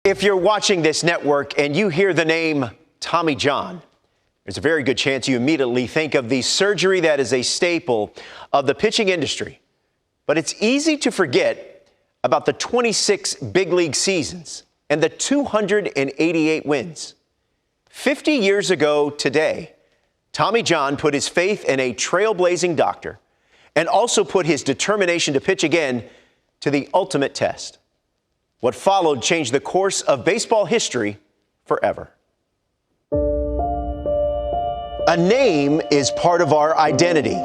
If you're watching this network and you hear the name Tommy John, there's a very good chance you immediately think of the surgery that is a staple of the pitching industry. But it's easy to forget about the 26 big league seasons and the 288 wins. 50 years ago today, Tommy John put his faith in a trailblazing doctor and also put his determination to pitch again to the ultimate test. What followed changed the course of baseball history forever. A name is part of our identity.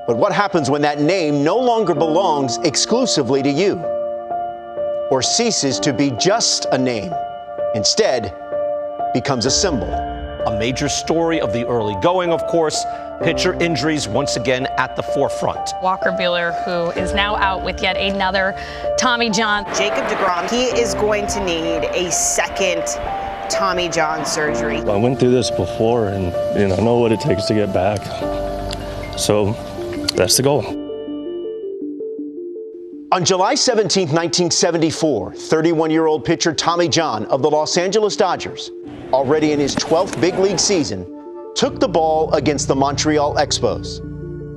But what happens when that name no longer belongs exclusively to you or ceases to be just a name, instead becomes a symbol? A major story of the early going, of course, pitcher injuries once again at the forefront. Walker Buehler, who is now out with yet another Tommy John. Jacob deGrom, he is going to need a second Tommy John surgery. I went through this before, and I know what it takes to get back. So that's the goal. On July 17, 1974, 31-year-old pitcher Tommy John of the Los Angeles Dodgers, already in his 12th big league season, took the ball against the Montreal Expos.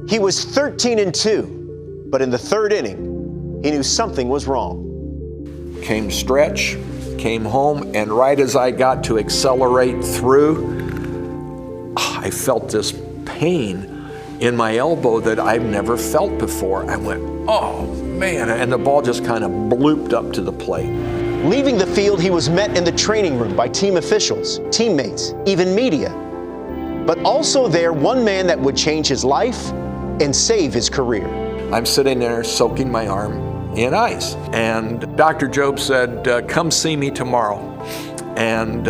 He was 13-2, but in the third inning, he knew something was wrong. Came stretch, came home, and right as I got to accelerate through, I felt this pain in my elbow that I've never felt before. I went, oh man, and the ball just kind of blooped up to the plate. Leaving the field, he was met in the training room by team officials, teammates, even media. But also there, one man that would change his life and save his career. I'm sitting there soaking my arm in ice, and Dr. Job said, come see me tomorrow, and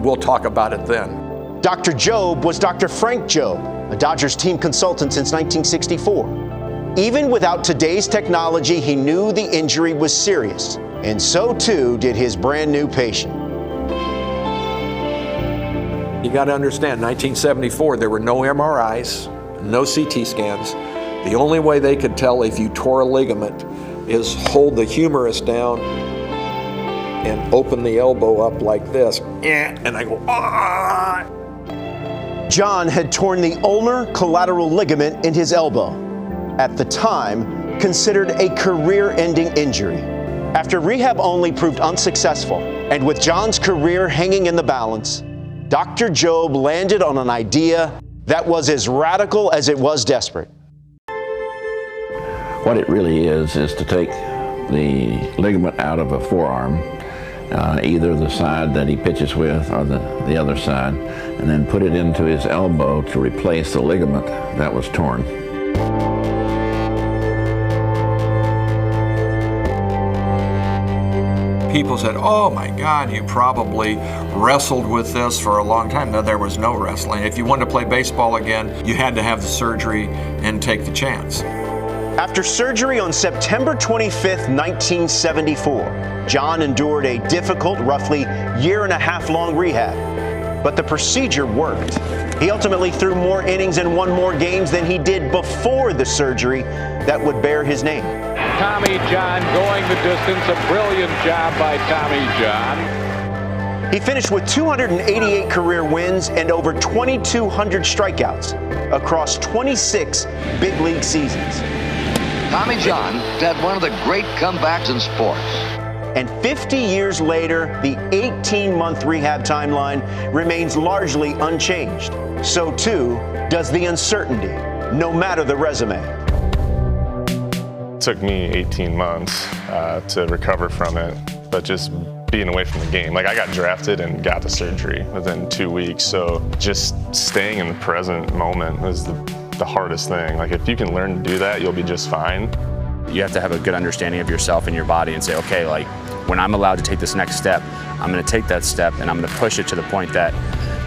we'll talk about it then. Dr. Job was Dr. Frank Job, a Dodgers team consultant since 1964. Even without today's technology, he knew the injury was serious, and so too did his brand new patient. You got to understand, 1974, there were no MRIs, no CT scans. The only way they could tell if you tore a ligament is hold the humerus down and open the elbow up like this. And I go, ah! John had torn the ulnar collateral ligament in his elbow. At the time, considered a career-ending injury. After rehab only proved unsuccessful, and with John's career hanging in the balance, Dr. Job landed on an idea that was as radical as it was desperate. What it really is to take the ligament out of a forearm, either the side that he pitches with or the other side, and then put it into his elbow to replace the ligament that was torn. People said, oh my God, you probably wrestled with this for a long time. No, there was no wrestling. If you wanted to play baseball again, you had to have the surgery and take the chance. After surgery on September 25th, 1974, John endured a difficult, roughly year-and-a-half-long rehab. But the procedure worked. He ultimately threw more innings and won more games than he did before the surgery that would bear his name. Tommy John going the distance, a brilliant job by Tommy John. He finished with 288 career wins and over 2,200 strikeouts across 26 big league seasons. Tommy John had one of the great comebacks in sports. And 50 years later, the 18-month rehab timeline remains largely unchanged. So too does the uncertainty, no matter the resume. It took me 18 months to recover from it, but just being away from the game. Like, I got drafted and got the surgery within 2 weeks, so just staying in the present moment is the hardest thing. Like, if you can learn to do that, you'll be just fine. You have to have a good understanding of yourself and your body and say, okay, like, when I'm allowed to take this next step, I'm going to take that step and I'm going to push it to the point that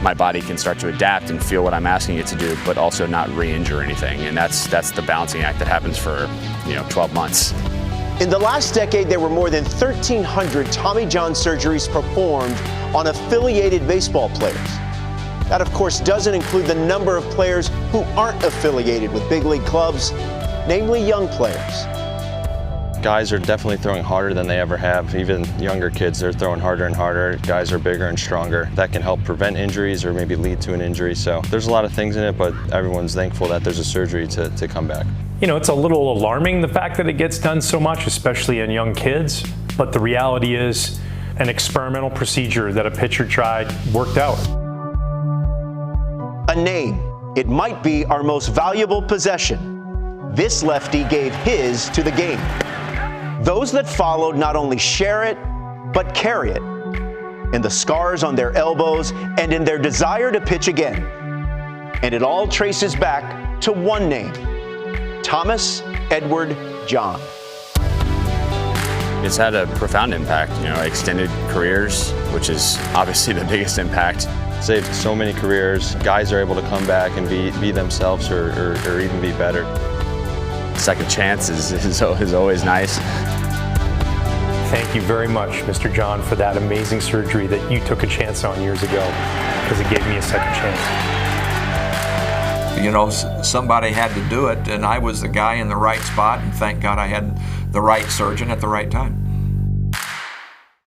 my body can start to adapt and feel what I'm asking it to do, but also not re-injure anything. And that's the balancing act that happens for 12 months. In the last decade, there were more than 1,300 Tommy John surgeries performed on affiliated baseball players. That, of course, doesn't include the number of players who aren't affiliated with big league clubs, namely young players. Guys are definitely throwing harder than they ever have. Even younger kids, they're throwing harder and harder. Guys are bigger and stronger. That can help prevent injuries or maybe lead to an injury. So there's a lot of things in it, but everyone's thankful that there's a surgery to come back. You know, it's a little alarming, the fact that it gets done so much, especially in young kids. But the reality is, an experimental procedure that a pitcher tried worked out. A name. It might be our most valuable possession. This lefty gave his to the game. Those that followed not only share it, but carry it. In the scars on their elbows and in their desire to pitch again. And it all traces back to one name. Thomas Edward John. It's had a profound impact, you know, extended careers, which is obviously the biggest impact. Saved so many careers. Guys are able to come back and be themselves or even be better. Second chance is always nice. Thank you very much, Mr. John, for that amazing surgery that you took a chance on years ago, because it gave me a second chance. You know, somebody had to do it, and I was the guy in the right spot, and thank God I had the right surgeon at the right time.